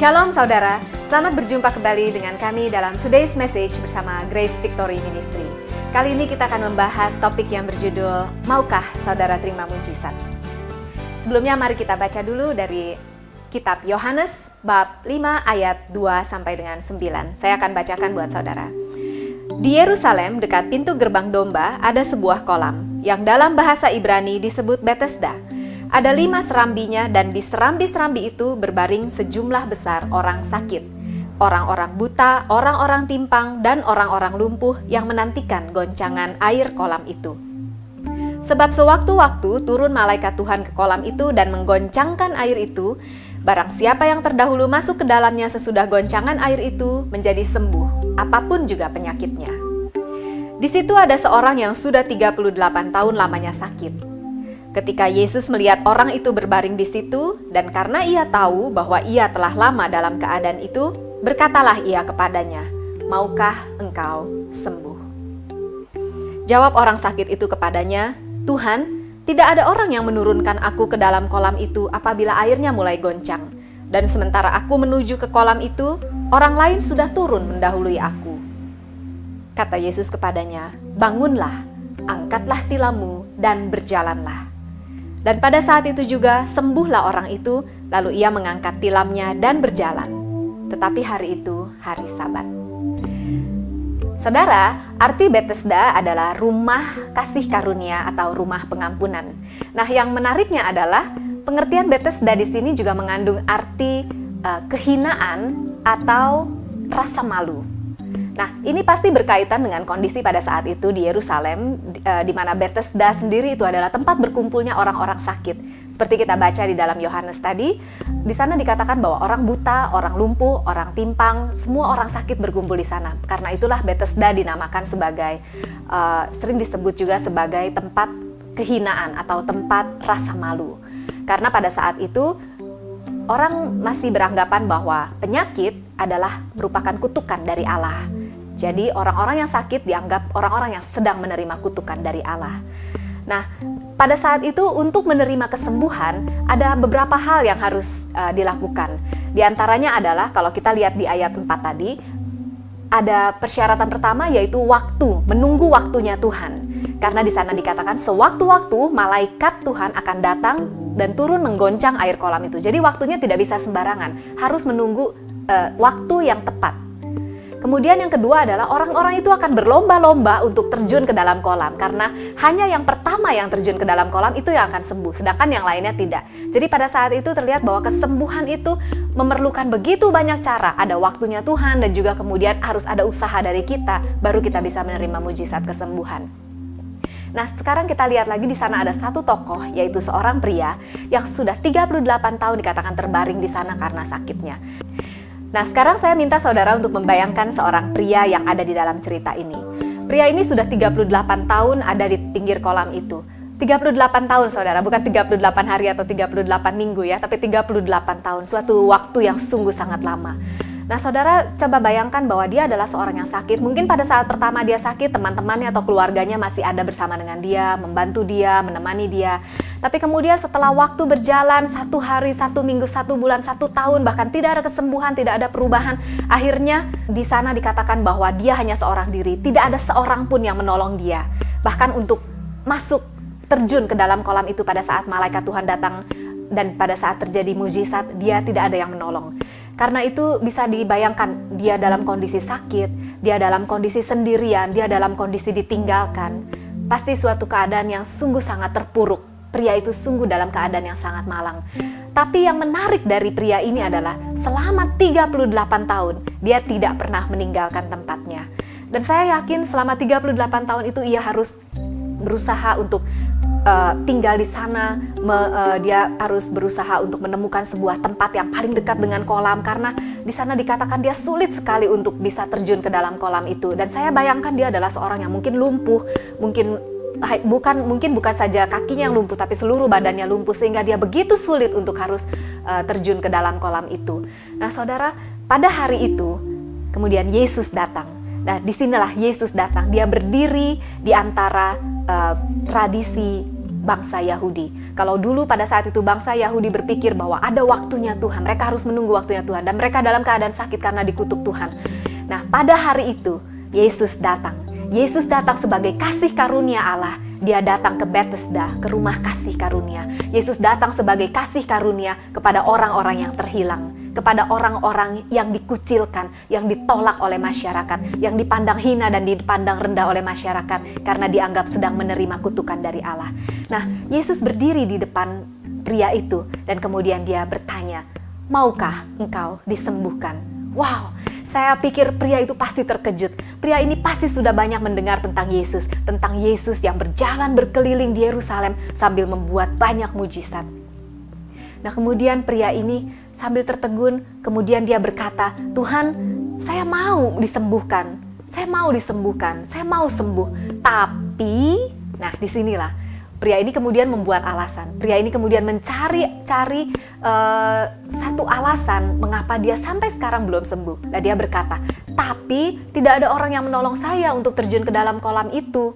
Shalom saudara, selamat berjumpa kembali dengan kami dalam Today's Message bersama Grace Victory Ministry. Kali ini kita akan membahas topik yang berjudul, Maukah Saudara Terima Mujizat? Sebelumnya mari kita baca dulu dari Kitab Yohanes bab 5 ayat 2 sampai dengan 9. Saya akan bacakan buat saudara. Di Yerusalem dekat pintu gerbang domba ada sebuah kolam yang dalam bahasa Ibrani disebut Betesda. Ada 5 serambinya dan di serambi-serambi itu berbaring sejumlah besar orang sakit, orang-orang buta, orang-orang timpang, dan orang-orang lumpuh yang menantikan goncangan air kolam itu. Sebab sewaktu-waktu turun malaikat Tuhan ke kolam itu dan menggoncangkan air itu, barang siapa yang terdahulu masuk ke dalamnya sesudah goncangan air itu menjadi sembuh, apapun juga penyakitnya. Di situ ada seorang yang sudah 38 tahun lamanya sakit. Ketika Yesus melihat orang itu berbaring di situ, dan karena ia tahu bahwa ia telah lama dalam keadaan itu, berkatalah ia kepadanya, "Maukah engkau sembuh?" Jawab orang sakit itu kepadanya, "Tuhan, tidak ada orang yang menurunkan aku ke dalam kolam itu apabila airnya mulai goncang. Dan sementara aku menuju ke kolam itu, orang lain sudah turun mendahului aku." Kata Yesus kepadanya, "Bangunlah, angkatlah tilammu dan berjalanlah." Dan pada saat itu juga sembuhlah orang itu, lalu ia mengangkat tilamnya dan berjalan. Tetapi hari itu hari Sabat. Saudara, arti Betesda adalah rumah kasih karunia atau rumah pengampunan. Nah, yang menariknya adalah pengertian Betesda di sini juga mengandung arti kehinaan atau rasa malu. Nah, ini pasti berkaitan dengan kondisi pada saat itu di Yerusalem, di mana Betesda sendiri itu adalah tempat berkumpulnya orang-orang sakit. Seperti kita baca di dalam Yohanes tadi, di sana dikatakan bahwa orang buta, orang lumpuh, orang timpang, semua orang sakit berkumpul di sana. Karena itulah Betesda dinamakan sebagai, sering disebut juga sebagai tempat kehinaan atau tempat rasa malu. Karena pada saat itu, orang masih beranggapan bahwa penyakit adalah merupakan kutukan dari Allah. Jadi orang-orang yang sakit dianggap orang-orang yang sedang menerima kutukan dari Allah. Nah, pada saat itu untuk menerima kesembuhan ada beberapa hal yang harus dilakukan. Di antaranya adalah kalau kita lihat di ayat 4 tadi, ada persyaratan pertama yaitu waktu, menunggu waktunya Tuhan. Karena di sana dikatakan sewaktu-waktu malaikat Tuhan akan datang dan turun menggoncang air kolam itu. Jadi waktunya tidak bisa sembarangan, harus menunggu waktu yang tepat. Kemudian yang kedua adalah orang-orang itu akan berlomba-lomba untuk terjun ke dalam kolam. Karena hanya yang pertama yang terjun ke dalam kolam itu yang akan sembuh, sedangkan yang lainnya tidak. Jadi pada saat itu terlihat bahwa kesembuhan itu memerlukan begitu banyak cara. Ada waktunya Tuhan dan juga kemudian harus ada usaha dari kita, baru kita bisa menerima mujizat kesembuhan. Nah, sekarang kita lihat lagi di sana ada satu tokoh, yaitu seorang pria yang sudah 38 tahun dikatakan terbaring di sana karena sakitnya. Nah, sekarang saya minta saudara untuk membayangkan seorang pria yang ada di dalam cerita ini. Pria ini sudah 38 tahun ada di pinggir kolam itu. 38 tahun saudara, bukan 38 hari atau 38 minggu ya, tapi 38 tahun, suatu waktu yang sungguh sangat lama. Nah, saudara coba bayangkan bahwa dia adalah seorang yang sakit. Mungkin pada saat pertama dia sakit, teman-temannya atau keluarganya masih ada bersama dengan dia, membantu dia, menemani dia. Tapi kemudian setelah waktu berjalan, 1 hari, 1 minggu, 1 bulan, 1 tahun, bahkan tidak ada kesembuhan, tidak ada perubahan. Akhirnya di sana dikatakan bahwa dia hanya seorang diri, tidak ada seorang pun yang menolong dia. Bahkan untuk masuk, terjun ke dalam kolam itu pada saat malaikat Tuhan datang dan pada saat terjadi mujizat, dia tidak ada yang menolong. Karena itu bisa dibayangkan, dia dalam kondisi sakit, dia dalam kondisi sendirian, dia dalam kondisi ditinggalkan. Pasti suatu keadaan yang sungguh sangat terpuruk. Pria itu sungguh dalam keadaan yang sangat malang. Tapi yang menarik dari pria ini adalah selama 38 tahun, dia tidak pernah meninggalkan tempatnya. Dan saya yakin selama 38 tahun itu ia harus berusaha untuk tinggal di sana, dia harus berusaha untuk menemukan sebuah tempat yang paling dekat dengan kolam, karena di sana dikatakan dia sulit sekali untuk bisa terjun ke dalam kolam itu. Dan saya bayangkan dia adalah seorang yang mungkin lumpuh, mungkin bukan saja kakinya yang lumpuh, tapi seluruh badannya lumpuh, sehingga dia begitu sulit untuk harus terjun ke dalam kolam itu. Nah, saudara, pada hari itu kemudian Yesus datang. Nah, disinilah Yesus datang. Dia berdiri di antara tradisi bangsa Yahudi. Kalau dulu pada saat itu bangsa Yahudi berpikir bahwa ada waktunya Tuhan, mereka harus menunggu waktunya Tuhan, dan mereka dalam keadaan sakit karena dikutuk Tuhan. Nah, pada hari itu Yesus datang. Yesus datang sebagai kasih karunia Allah. Dia datang ke Bethesda, ke rumah kasih karunia. Yesus datang sebagai kasih karunia kepada orang-orang yang terhilang, kepada orang-orang yang dikucilkan, yang ditolak oleh masyarakat, yang dipandang hina dan dipandang rendah oleh masyarakat karena dianggap sedang menerima kutukan dari Allah. Nah, Yesus berdiri di depan pria itu dan kemudian dia bertanya, "Maukah engkau disembuhkan?" Wow, saya pikir pria itu pasti terkejut. Pria ini pasti sudah banyak mendengar tentang Yesus yang berjalan berkeliling di Yerusalem sambil membuat banyak mujizat. Nah, kemudian pria ini sambil tertegun, kemudian dia berkata, "Tuhan, saya mau disembuhkan. Saya mau disembuhkan. Saya mau sembuh. Tapi," nah disinilah pria ini kemudian membuat alasan. Pria ini kemudian mencari satu alasan mengapa dia sampai sekarang belum sembuh. Dan dia berkata, "Tapi tidak ada orang yang menolong saya untuk terjun ke dalam kolam itu."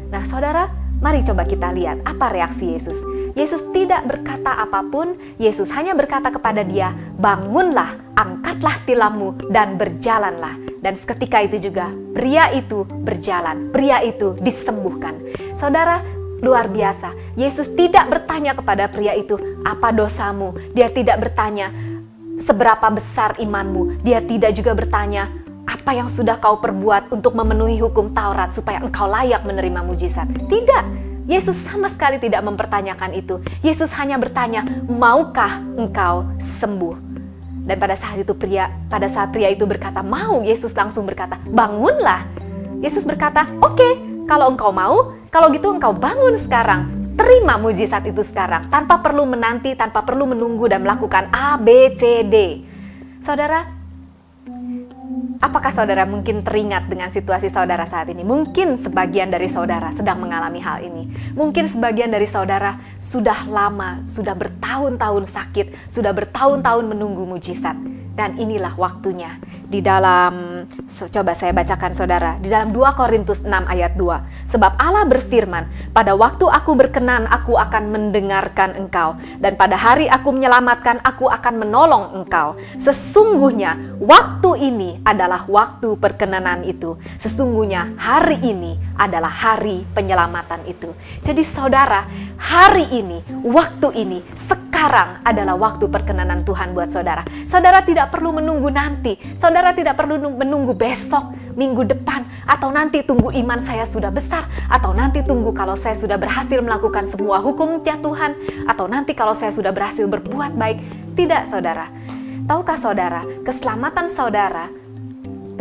Nah, saudara, mari coba kita lihat apa reaksi Yesus. Yesus tidak berkata apapun, Yesus hanya berkata kepada dia, "Bangunlah, angkatlah tilammu, dan berjalanlah." Dan seketika itu juga, pria itu berjalan, pria itu disembuhkan. Saudara, luar biasa. Yesus tidak bertanya kepada pria itu, "Apa dosamu?" Dia tidak bertanya, "Seberapa besar imanmu?" Dia tidak juga bertanya, "Apa yang sudah kau perbuat untuk memenuhi hukum Taurat supaya engkau layak menerima mujizat?" Tidak. Yesus sama sekali tidak mempertanyakan itu. Yesus hanya bertanya, "Maukah engkau sembuh?" Dan pada saat pria itu berkata, "Mau," Yesus langsung berkata, "Bangunlah." Yesus berkata, "Oke, kalau engkau mau, kalau gitu engkau bangun sekarang. Terima mujizat itu sekarang, tanpa perlu menanti, tanpa perlu menunggu dan melakukan A, B, C, D." Saudara, apakah saudara mungkin teringat dengan situasi saudara saat ini? Mungkin sebagian dari saudara sedang mengalami hal ini. Mungkin sebagian dari saudara sudah lama, sudah bertahun-tahun sakit, sudah bertahun-tahun menunggu mujizat. Dan inilah waktunya. Di dalam, coba saya bacakan saudara, di dalam 2 Korintus 6 ayat 2. "Sebab Allah berfirman, pada waktu aku berkenan, aku akan mendengarkan engkau. Dan pada hari aku menyelamatkan, aku akan menolong engkau. Sesungguhnya waktu ini adalah waktu perkenanan itu. Sesungguhnya hari ini adalah hari penyelamatan itu." Jadi saudara, hari ini, waktu ini, sekarang adalah waktu perkenanan Tuhan buat saudara. Saudara tidak perlu menunggu nanti. Saudara tidak perlu menunggu besok, minggu depan, atau nanti tunggu iman saya sudah besar, atau nanti tunggu kalau saya sudah berhasil melakukan semua hukum-Nya Tuhan, atau nanti kalau saya sudah berhasil berbuat baik. Tidak, saudara. Tahukah saudara, keselamatan saudara,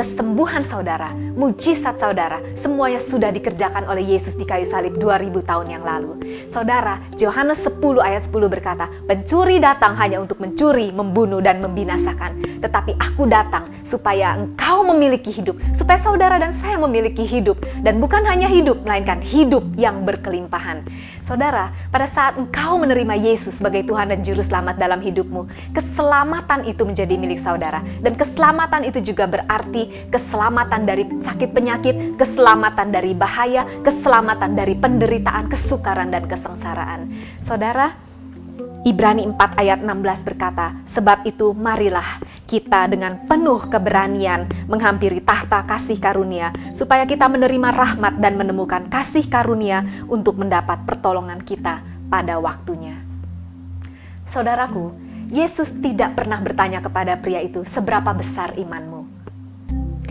kesembuhan saudara, mujizat saudara, semuanya sudah dikerjakan oleh Yesus di kayu salib 2000 tahun yang lalu. Saudara, Yohanes 10 ayat 10 berkata, "Pencuri datang hanya untuk mencuri, membunuh, dan membinasakan. Tetapi aku datang supaya engkau memiliki hidup." Supaya saudara dan saya memiliki hidup. Dan bukan hanya hidup, melainkan hidup yang berkelimpahan. Saudara, pada saat engkau menerima Yesus sebagai Tuhan dan Juru Selamat dalam hidupmu, keselamatan itu menjadi milik saudara. Dan keselamatan itu juga berarti keselamatan dari sakit penyakit, keselamatan dari bahaya, keselamatan dari penderitaan, kesukaran, dan kesengsaraan. Saudara, Ibrani 4 ayat 16 berkata, "Sebab itu marilah kita dengan penuh keberanian menghampiri tahta kasih karunia, supaya kita menerima rahmat dan menemukan kasih karunia untuk mendapat pertolongan kita pada waktunya." Saudaraku, Yesus tidak pernah bertanya kepada pria itu, "Seberapa besar imanmu?"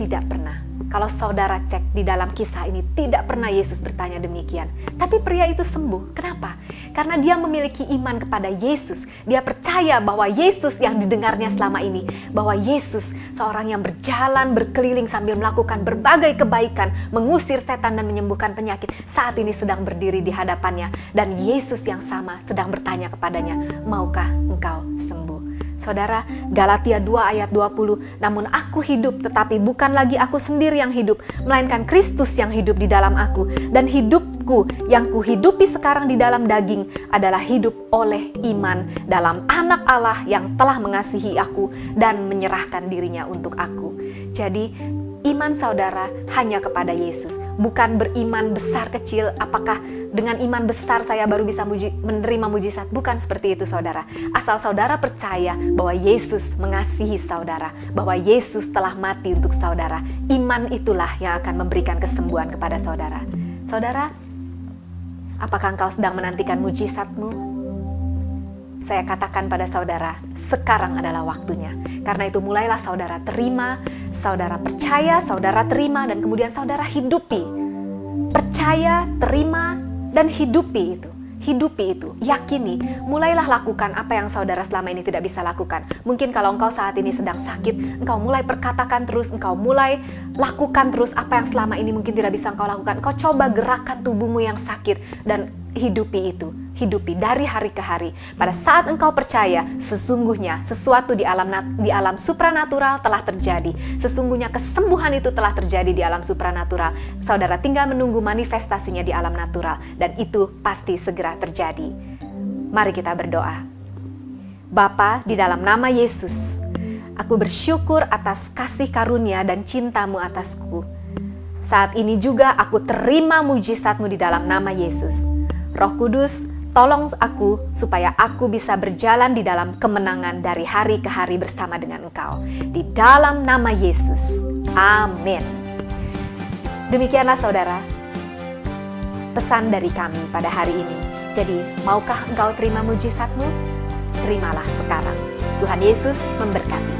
Tidak pernah. Kalau saudara cek di dalam kisah ini, tidak pernah Yesus bertanya demikian. Tapi pria itu sembuh. Kenapa? Karena dia memiliki iman kepada Yesus. Dia percaya bahwa Yesus yang didengarnya selama ini, bahwa Yesus seorang yang berjalan berkeliling sambil melakukan berbagai kebaikan, mengusir setan dan menyembuhkan penyakit, saat ini sedang berdiri di hadapannya. Dan Yesus yang sama sedang bertanya kepadanya, "Maukah engkau sembuh?" Saudara, Galatia 2 ayat 20, "Namun aku hidup, tetapi bukan lagi aku sendiri yang hidup, melainkan Kristus yang hidup di dalam aku. Dan hidupku yang kuhidupi sekarang di dalam daging adalah hidup oleh iman dalam Anak Allah yang telah mengasihi aku dan menyerahkan dirinya untuk aku." Jadi, iman saudara hanya kepada Yesus, bukan beriman besar kecil, apakah dengan iman besar saya baru bisa menerima mujizat. Bukan seperti itu saudara. Asal saudara percaya bahwa Yesus mengasihi saudara, bahwa Yesus telah mati untuk saudara, iman itulah yang akan memberikan kesembuhan kepada saudara. Saudara, apakah engkau sedang menantikan mujizatmu? Saya katakan pada saudara, sekarang adalah waktunya. Karena itu mulailah saudara terima, saudara percaya, saudara terima, dan kemudian saudara hidupi. Percaya, terima, dan hidupi itu. Hidupi itu, yakini, mulailah lakukan apa yang saudara selama ini tidak bisa lakukan. Mungkin kalau engkau saat ini sedang sakit, engkau mulai perkatakan terus, engkau mulai lakukan terus apa yang selama ini mungkin tidak bisa engkau lakukan. Engkau coba gerakkan tubuhmu yang sakit dan hidupi itu. Hidupi dari hari ke hari. Pada saat engkau percaya, sesungguhnya sesuatu di alam supranatural telah terjadi. Sesungguhnya kesembuhan itu telah terjadi di alam supranatural. Saudara tinggal menunggu manifestasinya di alam natural, dan itu pasti segera terjadi. Mari kita berdoa. Bapa, di dalam nama Yesus, aku bersyukur atas kasih karunia dan cintamu atasku. Saat ini juga aku terima mujizatmu di dalam nama Yesus. Roh Kudus, tolong aku supaya aku bisa berjalan di dalam kemenangan dari hari ke hari bersama dengan Engkau. Di dalam nama Yesus. Amin. Demikianlah saudara, pesan dari kami pada hari ini. Jadi, maukah engkau terima mujizatmu? Terimalah sekarang. Tuhan Yesus memberkati.